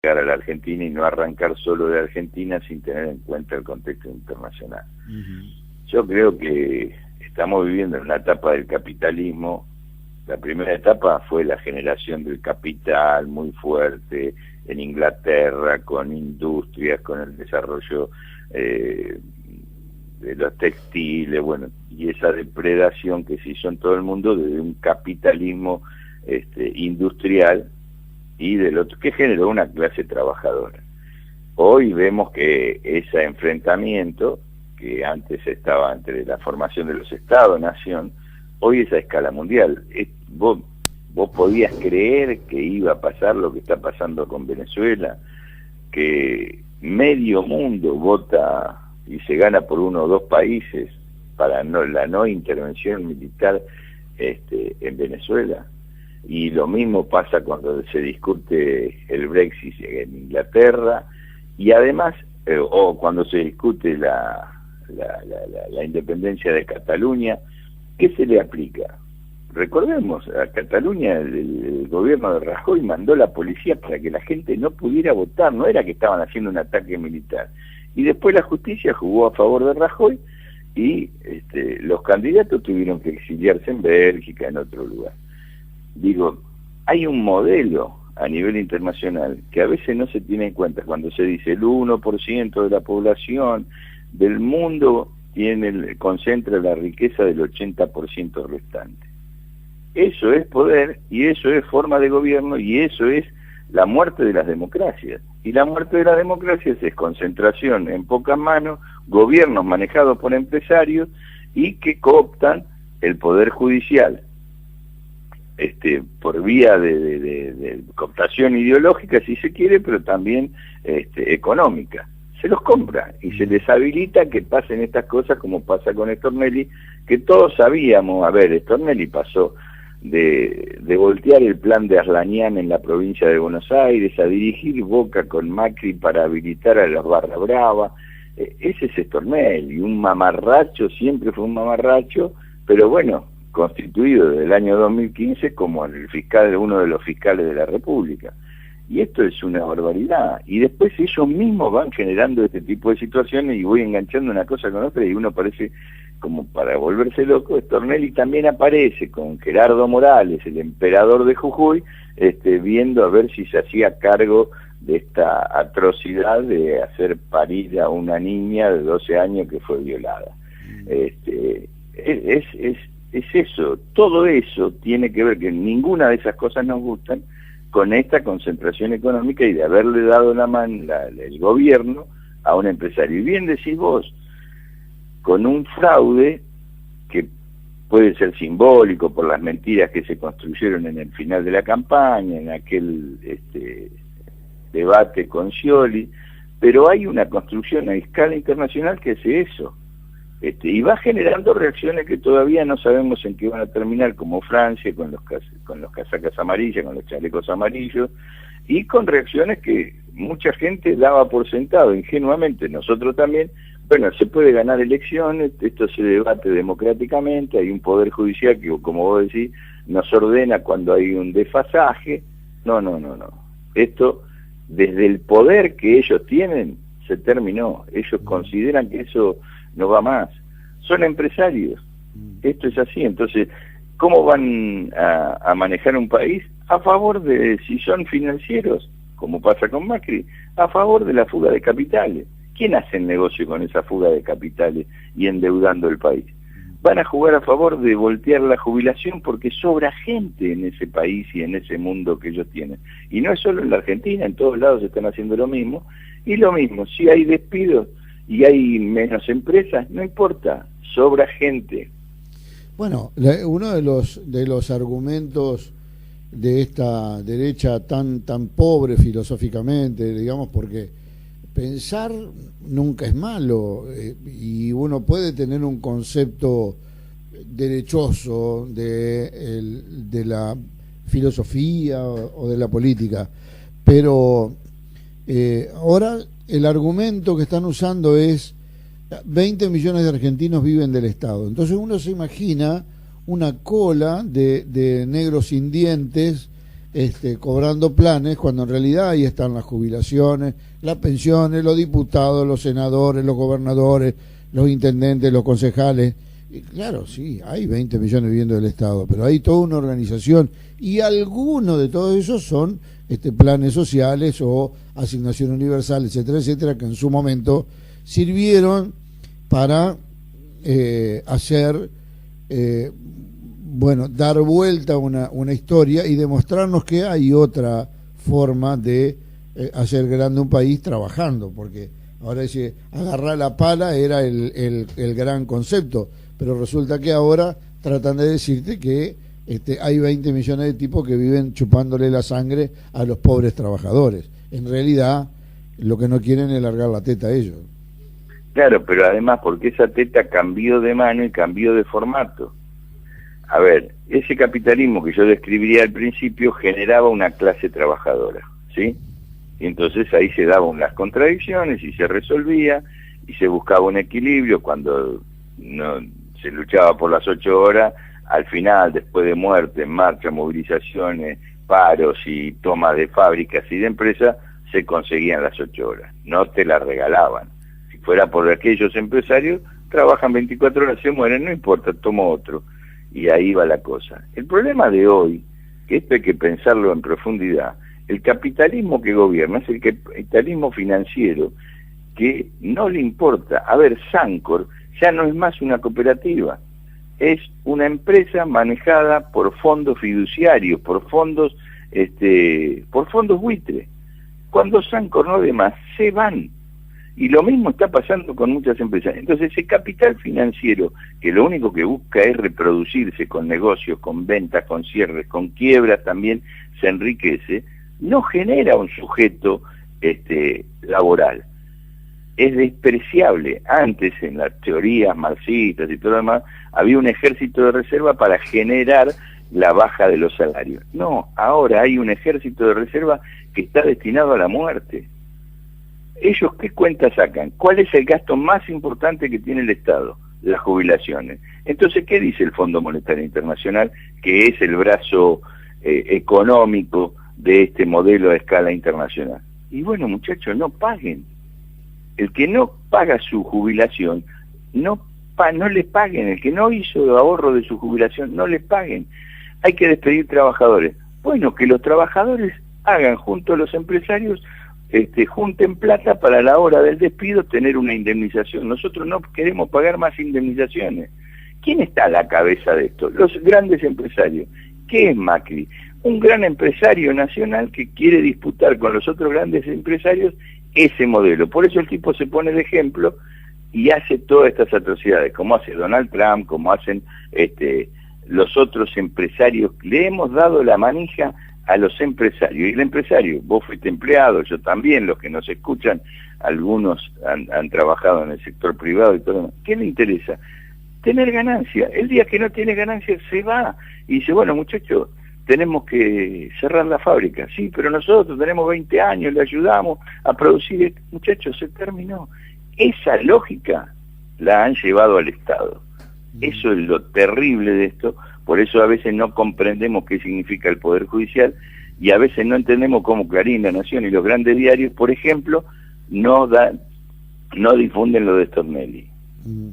a la Argentina y no arrancar solo de Argentina sin tener en cuenta el contexto internacional. Yo creo que estamos viviendo en una etapa del capitalismo. La primera etapa fue la generación del capital muy fuerte en Inglaterra, con industrias, con el desarrollo de los textiles, bueno, y esa depredación que se hizo en todo el mundo desde un capitalismo industrial y del otro, que generó una clase trabajadora. Hoy vemos que ese enfrentamiento, que antes estaba entre la formación de los Estados-nación, hoy es a escala mundial. Vos podías creer que iba a pasar lo que está pasando con Venezuela, que medio mundo vota y se gana por uno o dos países para la no intervención militar en Venezuela. Y lo mismo pasa cuando se discute el Brexit en Inglaterra, y además, o cuando se discute la independencia de Cataluña. ¿Qué se le aplica? Recordemos, a Cataluña el gobierno de Rajoy mandó la policía para que la gente no pudiera votar, no era que estaban haciendo un ataque militar. Y después la justicia jugó a favor de Rajoy y los candidatos tuvieron que exiliarse en Bélgica, en otro lugar. Digo, hay un modelo a nivel internacional que a veces no se tiene en cuenta cuando se dice el 1% de la población del mundo concentra la riqueza del 80% restante. Eso es poder, y eso es forma de gobierno, y eso es la muerte de las democracias. Y la muerte de las democracias es concentración en pocas manos, gobiernos manejados por empresarios y que cooptan el poder judicial por vía de cooptación ideológica, si se quiere, pero también económica. Se los compra y se les habilita que pasen estas cosas como pasa con Stornelli, que todos sabíamos. A ver, Stornelli pasó de voltear el plan de Arlanian en la provincia de Buenos Aires a dirigir Boca con Macri para habilitar a los Barra Brava. Ese es Stornelli, un mamarracho, siempre fue un mamarracho, pero bueno, constituido desde el año 2015 como el fiscal, uno de los fiscales de la República. Y esto es una barbaridad. Y después ellos mismos van generando este tipo de situaciones y voy enganchando una cosa con otra y uno parece como para volverse loco. Stornelli también aparece con Gerardo Morales, el emperador de Jujuy, viendo a ver si se hacía cargo de esta atrocidad de hacer parir a una niña de 12 años que fue violada. Es eso, todo eso tiene que ver que ninguna de esas cosas nos gustan con esta concentración económica y de haberle dado la mano el gobierno a un empresario. Y bien decís vos, con un fraude que puede ser simbólico por las mentiras que se construyeron en el final de la campaña, en aquel debate con Scioli, pero hay una construcción a escala internacional que hace eso. Y va generando reacciones que todavía no sabemos en qué van a terminar, como Francia, con los casacas amarillas, con los chalecos amarillos, y con reacciones que mucha gente daba por sentado, ingenuamente, nosotros también. Bueno, se puede ganar elecciones, esto se debate democráticamente, hay un poder judicial que, como vos decís, nos ordena cuando hay un desfasaje. No. Esto, desde el poder que ellos tienen, se terminó. Ellos consideran que eso no va más. Son empresarios. Esto es así. Entonces, ¿cómo van a manejar un país? A favor de, si son financieros, como pasa con Macri, a favor de la fuga de capitales. ¿Quién hace el negocio con esa fuga de capitales y endeudando el país? Van a jugar a favor de voltear la jubilación porque sobra gente en ese país y en ese mundo que ellos tienen. Y no es solo en la Argentina, en todos lados están haciendo lo mismo. Y lo mismo, si hay despidos y hay menos empresas, no importa, sobra gente. Bueno, uno de los argumentos de esta derecha tan pobre filosóficamente, digamos, porque pensar nunca es malo, y uno puede tener un concepto derechoso de la filosofía o de la política, pero ahora el argumento que están usando es 20 millones de argentinos viven del Estado. Entonces uno se imagina una cola de negros sin dientes cobrando planes, cuando en realidad ahí están las jubilaciones, las pensiones, los diputados, los senadores, los gobernadores, los intendentes, los concejales. Y claro, sí, hay 20 millones viviendo del Estado, pero hay toda una organización y algunos de todos esos son planes sociales o asignación universal, etcétera, etcétera, que en su momento sirvieron para hacer, dar vuelta a una historia y demostrarnos que hay otra forma de hacer grande un país trabajando, porque ahora dice, agarrar la pala era el gran concepto, pero resulta que ahora tratan de decirte que hay 20 millones de tipos que viven chupándole la sangre a los pobres trabajadores. En realidad, lo que no quieren es largar la teta a ellos. Claro, pero además porque esa teta cambió de mano y cambió de formato. A ver, ese capitalismo que yo describiría al principio generaba una clase trabajadora, ¿sí? Y entonces ahí se daban las contradicciones y se resolvía y se buscaba un equilibrio cuando no se luchaba por las 8 horas, al final, después de muerte, marcha, movilizaciones, paros y toma de fábricas y de empresas, se conseguían las 8 horas, no te las regalaban. Si fuera por aquellos empresarios, trabajan 24 horas, se mueren, no importa, tomo otro. Y ahí va la cosa. El problema de hoy, que esto hay que pensarlo en profundidad, el capitalismo que gobierna es el capitalismo financiero, que no le importa. A ver, Sancor ya no es más una cooperativa, es una empresa manejada por fondos fiduciarios, por fondos buitre. Cuando Sancor no de más, se van. Y lo mismo está pasando con muchas empresas. Entonces ese capital financiero, que lo único que busca es reproducirse con negocios, con ventas, con cierres, con quiebras también, se enriquece, no genera un sujeto laboral. Es despreciable. Antes, en las teorías marxistas y todo lo demás, había un ejército de reserva para generar la baja de los salarios. No, ahora hay un ejército de reserva que está destinado a la muerte. ¿Ellos qué cuentas sacan? ¿Cuál es el gasto más importante que tiene el Estado? Las jubilaciones. Entonces, ¿qué dice el Fondo Monetario Internacional, que es el brazo económico de este modelo a escala internacional? Y bueno, muchachos, no paguen. El que no paga su jubilación, no le paguen. El que no hizo ahorro de su jubilación, no le paguen. Hay que despedir trabajadores. Bueno, que los trabajadores hagan junto a los empresarios, junten plata para la hora del despido tener una indemnización. Nosotros no queremos pagar más indemnizaciones. ¿Quién está a la cabeza de esto? Los grandes empresarios. ¿Qué es Macri? Un gran empresario nacional que quiere disputar con los otros grandes empresarios ese modelo. Por eso el tipo se pone de ejemplo y hace todas estas atrocidades, como hace Donald Trump, como hacen los otros empresarios. Le hemos dado la manija a los empresarios. Y el empresario, vos fuiste empleado, yo también, los que nos escuchan, algunos han trabajado en el sector privado y todo. ¿Qué le interesa? Tener ganancia. El día que no tiene ganancia se va y dice, bueno, muchachos, tenemos que cerrar la fábrica. Sí, pero nosotros tenemos 20 años, le ayudamos a producir. Muchachos, se terminó. Esa lógica la han llevado al Estado. Eso es lo terrible de esto. Por eso a veces no comprendemos qué significa el Poder Judicial y a veces no entendemos cómo Clarín, La Nación y los grandes diarios, por ejemplo, no difunden lo de Stornelli.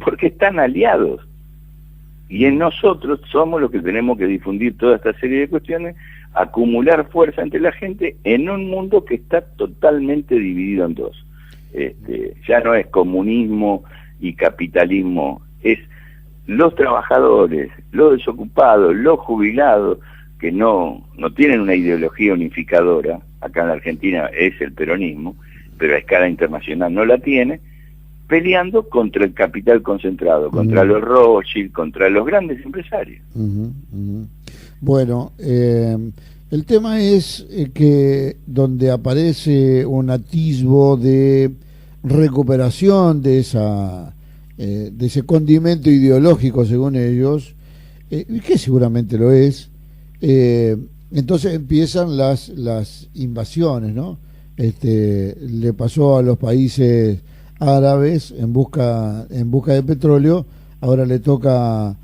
Porque están aliados. Y en nosotros somos los que tenemos que difundir toda esta serie de cuestiones, acumular fuerza entre la gente en un mundo que está totalmente dividido en dos. Ya no es comunismo y capitalismo, es los trabajadores, los desocupados, los jubilados, que no tienen una ideología unificadora. Acá en la Argentina es el peronismo, pero a escala internacional no la tiene, peleando contra el capital concentrado, contra los Rothschild, contra los grandes empresarios. Bueno, el tema es que donde aparece un atisbo de recuperación de ese condimento ideológico, según ellos, que seguramente lo es, entonces empiezan las invasiones, ¿no? Le pasó a los países árabes en busca de petróleo, ahora le toca a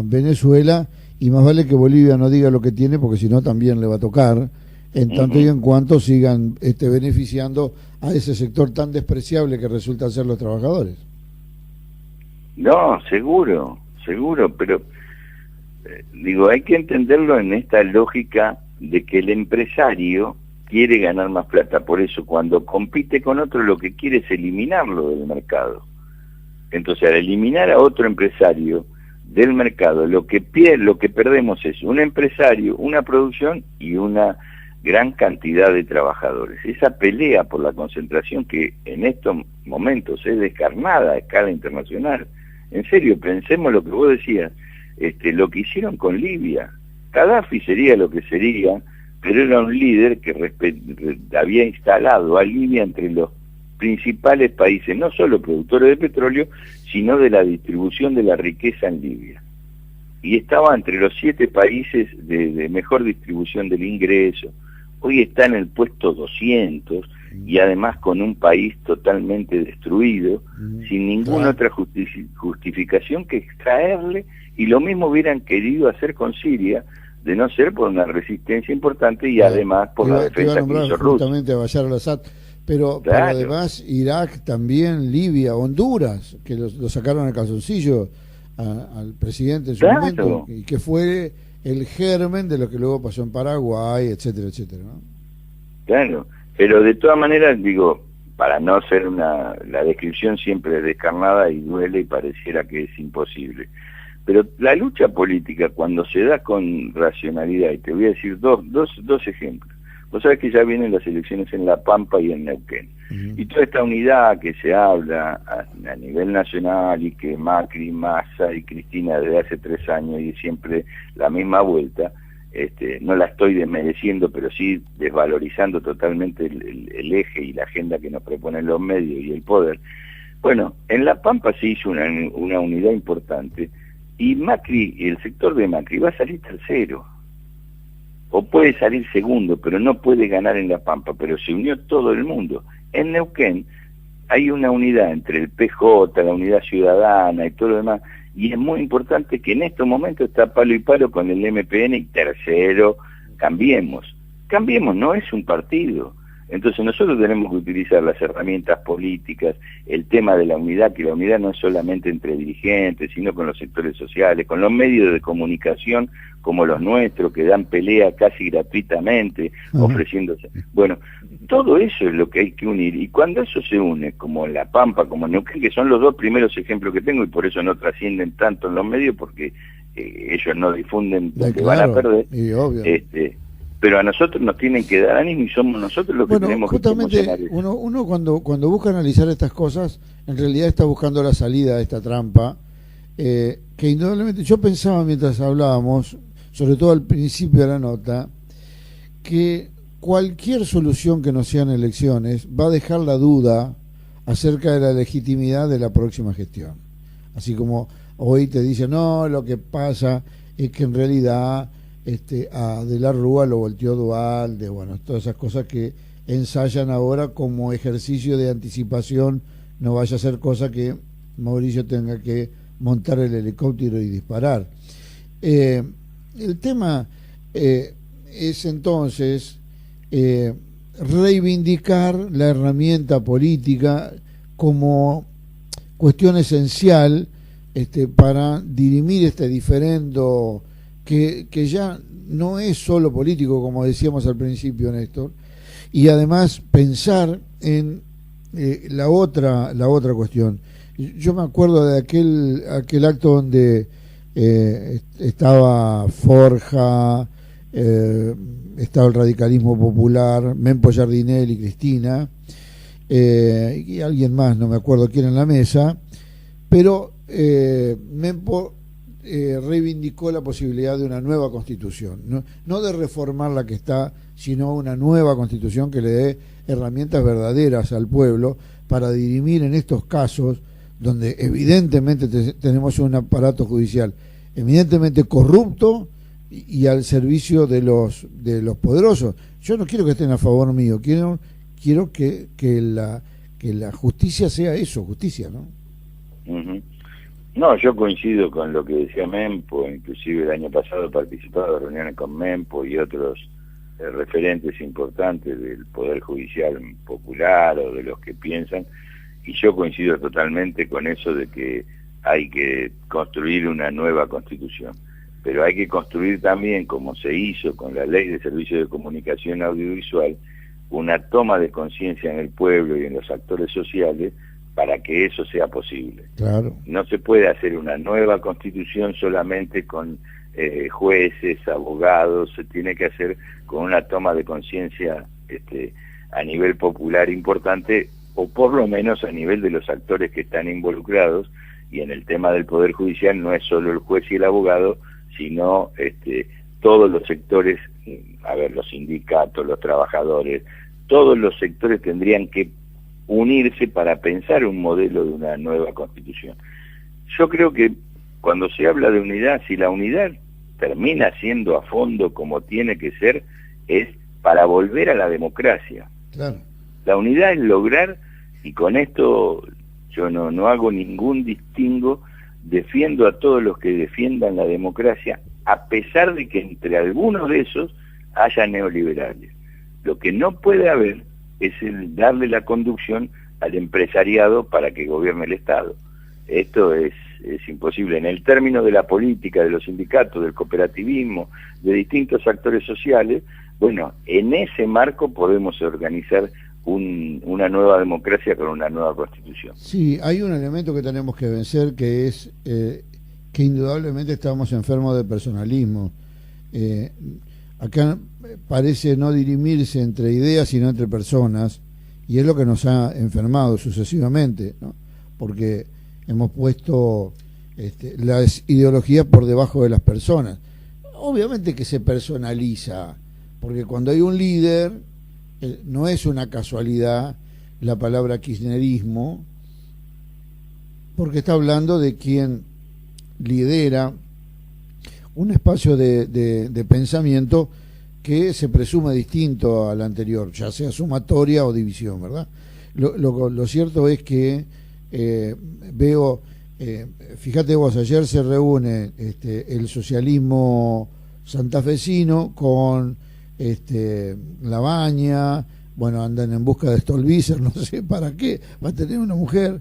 Venezuela, y más vale que Bolivia no diga lo que tiene, porque si no también le va a tocar, en tanto y en cuanto sigan beneficiando a ese sector tan despreciable que resultan ser los trabajadores. No, seguro, pero digo, hay que entenderlo en esta lógica de que el empresario quiere ganar más plata, por eso cuando compite con otro lo que quiere es eliminarlo del mercado. Entonces, al eliminar a otro empresario del mercado, lo que perdemos es un empresario, una producción y una gran cantidad de trabajadores. Esa pelea por la concentración que en estos momentos es descarnada a escala internacional. En serio, pensemos lo que vos decías, lo que hicieron con Libia. Gaddafi sería lo que sería, pero era un líder que había instalado a Libia entre los principales países, no solo productores de petróleo, sino de la distribución de la riqueza en Libia. Y estaba entre los 7 países de mejor distribución del ingreso. Hoy está en el puesto 200 y además con un país totalmente destruido, sin ninguna otra justificación que extraerle, y lo mismo hubieran querido hacer con Siria, de no ser por una resistencia importante y además por la defensa que hizo Rusia. Justamente a Bashar al-Assad. Pero además Irak también, Libia, Honduras, que lo sacaron al calzoncillo al presidente en su momento, y que fue el germen de lo que luego pasó en Paraguay, etcétera, etcétera, ¿no? Claro, pero de todas maneras, digo, para no hacer la descripción siempre es descarnada y duele y pareciera que es imposible. Pero la lucha política, cuando se da con racionalidad, y te voy a decir dos ejemplos. Vos sabés que ya vienen las elecciones en La Pampa y en Neuquén. Y toda esta unidad que se habla a nivel nacional y que Macri, Massa y Cristina desde hace 3 años y siempre la misma vuelta, no la estoy desmereciendo, pero sí desvalorizando totalmente el eje y la agenda que nos proponen los medios y el poder. Bueno, en La Pampa se hizo una unidad importante y Macri, el sector de Macri va a salir tercero. O puede salir segundo, pero no puede ganar en La Pampa, pero se unió todo el mundo. En Neuquén hay una unidad entre el PJ, la unidad ciudadana y todo lo demás, y es muy importante que en estos momentos está palo y palo con el MPN y tercero, Cambiemos. Cambiemos no es un partido. Entonces nosotros tenemos que utilizar las herramientas políticas, el tema de la unidad, que la unidad no es solamente entre dirigentes, sino con los sectores sociales, con los medios de comunicación como los nuestros, que dan pelea casi gratuitamente, ofreciéndose. Bueno, todo eso es lo que hay que unir, y cuando eso se une, como La Pampa, como Neuquén, que son los 2 primeros ejemplos que tengo, y por eso no trascienden tanto en los medios, porque ellos no difunden lo que van a perder, y obvio. Pero a nosotros nos tienen que dar ánimo y somos nosotros los que tenemos que promocionar eso. Uno cuando busca analizar estas cosas, en realidad está buscando la salida de esta trampa, que indudablemente yo pensaba mientras hablábamos, sobre todo al principio de la nota, que cualquier solución que no sean elecciones va a dejar la duda acerca de la legitimidad de la próxima gestión. Así como hoy te dicen, no, lo que pasa es que en realidad a De la Rúa lo volteó Duhalde, bueno, todas esas cosas que ensayan ahora como ejercicio de anticipación, no vaya a ser cosa que Mauricio tenga que montar el helicóptero y disparar. El tema es entonces reivindicar la herramienta política como cuestión esencial para dirimir este diferendo que ya no es solo político, como decíamos al principio, Néstor, y además pensar en la otra cuestión. Yo me acuerdo de aquel acto donde estaba Forja, estaba el radicalismo popular, Mempo Giardinelli, Cristina, y alguien más, no me acuerdo quién en la mesa, pero Mempo reivindicó la posibilidad de una nueva constitución, no de reformar la que está, sino una nueva constitución que le dé herramientas verdaderas al pueblo para dirimir en estos casos donde evidentemente tenemos un aparato judicial evidentemente corrupto y al servicio de los poderosos. Yo no quiero que estén a favor mío, quiero que la justicia sea eso, justicia, ¿no? No, yo coincido con lo que decía Mempo, inclusive el año pasado he participado de reuniones con Mempo y otros referentes importantes del Poder Judicial Popular o de los que piensan, y yo coincido totalmente con eso de que hay que construir una nueva Constitución, pero hay que construir también, como se hizo con la Ley de Servicios de Comunicación Audiovisual, una toma de conciencia en el pueblo y en los actores sociales para que eso sea posible. Claro. No se puede hacer una nueva Constitución solamente con jueces, abogados, se tiene que hacer con una toma de conciencia a nivel popular importante, o por lo menos a nivel de los actores que están involucrados, y en el tema del Poder Judicial no es solo el juez y el abogado, sino todos los sectores, los sindicatos, los trabajadores, todos los sectores tendrían que unirse para pensar un modelo de una nueva Constitución. Yo creo que cuando se habla de unidad, si la unidad termina siendo a fondo como tiene que ser, es para volver a la democracia. Claro. La unidad es lograr, y con esto yo no hago ningún distingo, defiendo a todos los que defiendan la democracia, a pesar de que entre algunos de esos haya neoliberales. Lo que no puede haber es el darle la conducción al empresariado para que gobierne el Estado. Esto es imposible. En el término de la política, de los sindicatos, del cooperativismo, de distintos actores sociales, bueno, en ese marco podemos organizar una nueva democracia con una nueva Constitución. Sí, hay un elemento que tenemos que vencer, que es que indudablemente estamos enfermos de personalismo. Acá parece no dirimirse entre ideas sino entre personas, y es lo que nos ha enfermado sucesivamente, ¿no? Porque hemos puesto las ideologías por debajo de las personas. Obviamente que se personaliza, porque cuando hay un líder, no es una casualidad la palabra kirchnerismo, porque está hablando de quien lidera un espacio de pensamiento que se presume distinto al anterior, ya sea sumatoria o división, ¿verdad? Lo cierto es que veo, fíjate vos, ayer se reúne el socialismo santafesino con Labaña, bueno, andan en busca de Stolbizer, no sé para qué, va a tener una mujer,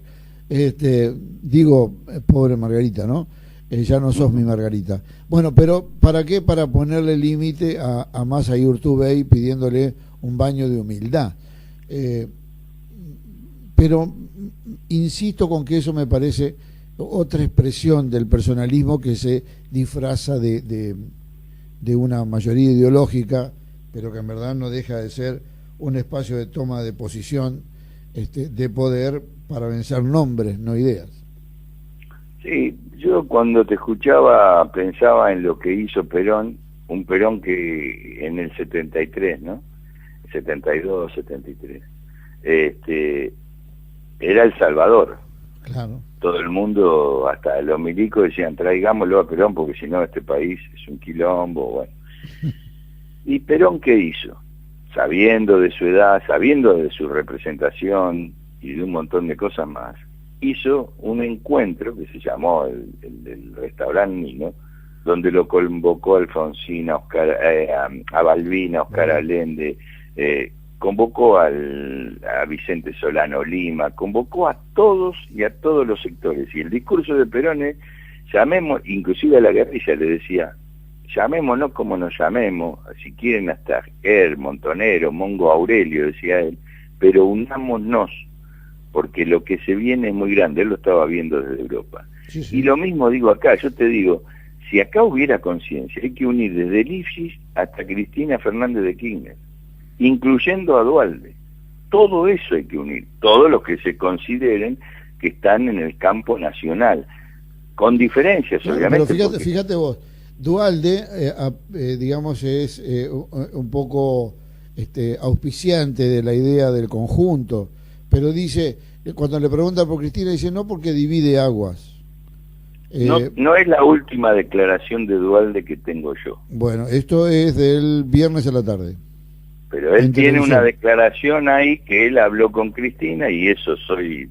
pobre Margarita, ¿no? Ya no sos mi Margarita. Bueno, pero ¿para qué? Para ponerle límite a Massa y Urtubey pidiéndole un baño de humildad. Pero insisto con que eso me parece otra expresión del personalismo que se disfraza de una mayoría ideológica, pero que en verdad no deja de ser un espacio de toma de posición de poder para vencer nombres, no ideas. Sí, yo cuando te escuchaba pensaba en lo que hizo Perón, un Perón que en el 73, ¿no? 72, 73, era el Salvador. Claro. Todo el mundo, hasta los milicos decían, traigámoslo a Perón porque si no este país es un quilombo, bueno. ¿Y Perón qué hizo? Sabiendo de su edad, sabiendo de su representación y de un montón de cosas más, hizo un encuentro que se llamó el restaurante Nino, donde lo convocó a Alfonsín, a Balbín, a Oscar Allende, convocó a Vicente Solano Lima, convocó a todos y a todos los sectores. Y el discurso de Perón es, llamemos, inclusive a la guerrilla le decía, llamémonos como nos llamemos, si quieren hasta Montonero, Mongo Aurelio, decía él, pero unámonos, porque lo que se viene es muy grande. Él lo estaba viendo desde Europa. Sí, sí. Y lo mismo digo acá, yo te digo, si acá hubiera conciencia, hay que unir desde Lifshitz hasta Cristina Fernández de Kirchner, incluyendo a Duhalde. Todo eso hay que unir, todos los que se consideren que están en el campo nacional, con diferencias, claro, obviamente. Pero fíjate vos, Duhalde, digamos, es un poco auspiciante de la idea del conjunto, pero dice, cuando le preguntan por Cristina, dice no porque divide aguas. No es la última declaración de Duhalde que tengo yo. Bueno, esto es del viernes a la tarde. Pero él tiene una declaración ahí que él habló con Cristina, y eso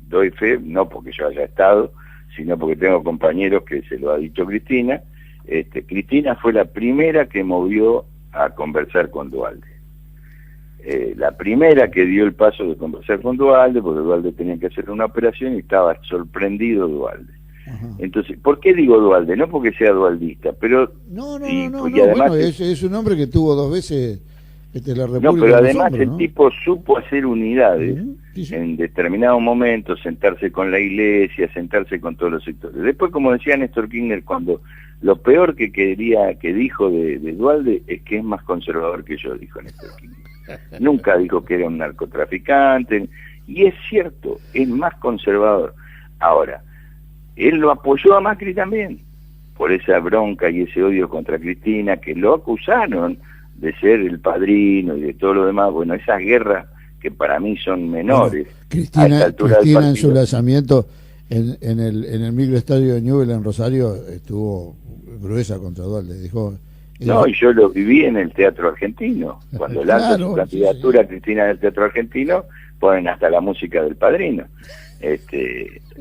doy fe, no porque yo haya estado, sino porque tengo compañeros que se lo ha dicho Cristina. Cristina fue la primera que movió a conversar con Duhalde. La primera que dio el paso de conversar con Duhalde, porque Duhalde tenía que hacer una operación y estaba sorprendido Duhalde. Entonces, ¿por qué digo Duhalde? No porque sea dualdista, pero... No, además, bueno, es un hombre que tuvo 2 veces la República. No, pero además hombros, el tipo supo hacer unidades en determinados momentos, sentarse con la iglesia, sentarse con todos los sectores. Después, como decía Néstor Kirchner, cuando lo peor que dijo de Duhalde es que es más conservador que yo, dijo Néstor Kirchner. Nunca dijo que era un narcotraficante, y es cierto, es más conservador. Ahora, él lo apoyó a Macri también, por esa bronca y ese odio contra Cristina, que lo acusaron de ser el padrino y de todo lo demás. Bueno, esas guerras que para mí son menores. Cristina en su lanzamiento en el microestadio de Newell en Rosario estuvo gruesa contra Duhalde, dijo... No, y yo lo viví en el Teatro Argentino. Cuando lanza su candidatura Cristina del Teatro Argentino, ponen hasta la música del padrino.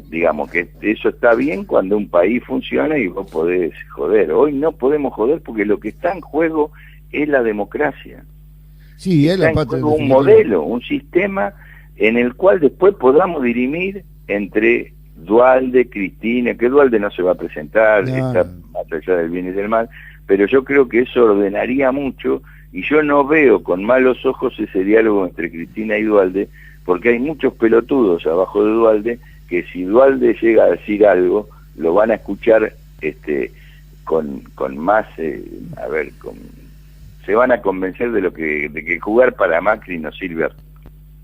Digamos que eso está bien cuando un país funciona y vos podés joder. Hoy no podemos joder porque lo que está en juego es la democracia. Sí, está en juego un modelo, un sistema en el cual después podamos dirimir entre Duhalde, Cristina, que Duhalde no se va a presentar, está más allá del bien y del mal, pero yo creo que eso ordenaría mucho, y yo no veo con malos ojos ese diálogo entre Cristina y Duhalde, porque hay muchos pelotudos abajo de Duhalde que si Duhalde llega a decir algo, lo van a escuchar con más, se van a convencer de que jugar para Macri no sirve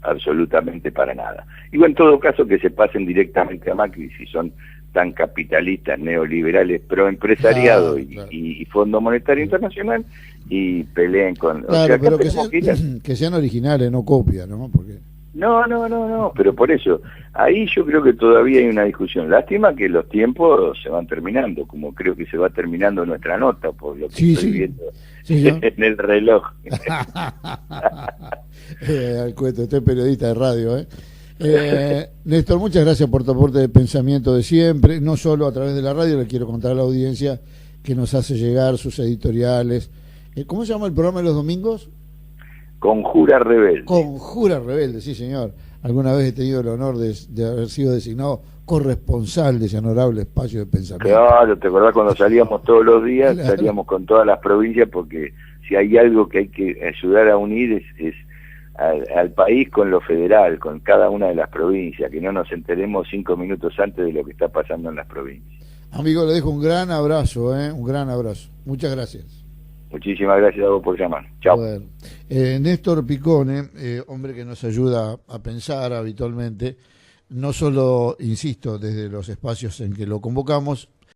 absolutamente para nada. Y en todo caso que se pasen directamente a Macri si son tan capitalistas, neoliberales, proempresariado y Fondo Monetario Internacional, y peleen con... Claro, pero que sean originales, no copias, ¿no? Porque... No, pero por eso, ahí yo creo que todavía hay una discusión. Lástima que los tiempos se van terminando, como creo que se va terminando nuestra nota, por lo que estoy viendo en el reloj. Al cuento, usted es periodista de radio, Néstor, muchas gracias por tu aporte de pensamiento de siempre, no solo a través de la radio, le quiero contar a la audiencia que nos hace llegar sus editoriales. ¿Cómo se llama el programa de los domingos? Conjura Rebelde. Conjura Rebelde, sí señor. Alguna vez he tenido el honor de haber sido designado corresponsal de ese honorable espacio de pensamiento. Claro, ¿te acordás cuando salíamos todos los días? Claro. Salíamos con todas las provincias, porque si hay algo que hay que ayudar a unir es al país con lo federal, con cada una de las provincias, que no nos enteremos 5 minutos antes de lo que está pasando en las provincias. Amigo, le dejo un gran abrazo, un gran abrazo. Muchas gracias. Muchísimas gracias a vos por llamar. Chao. Néstor Picone, hombre que nos ayuda a pensar habitualmente, no solo, insisto, desde los espacios en que lo convocamos,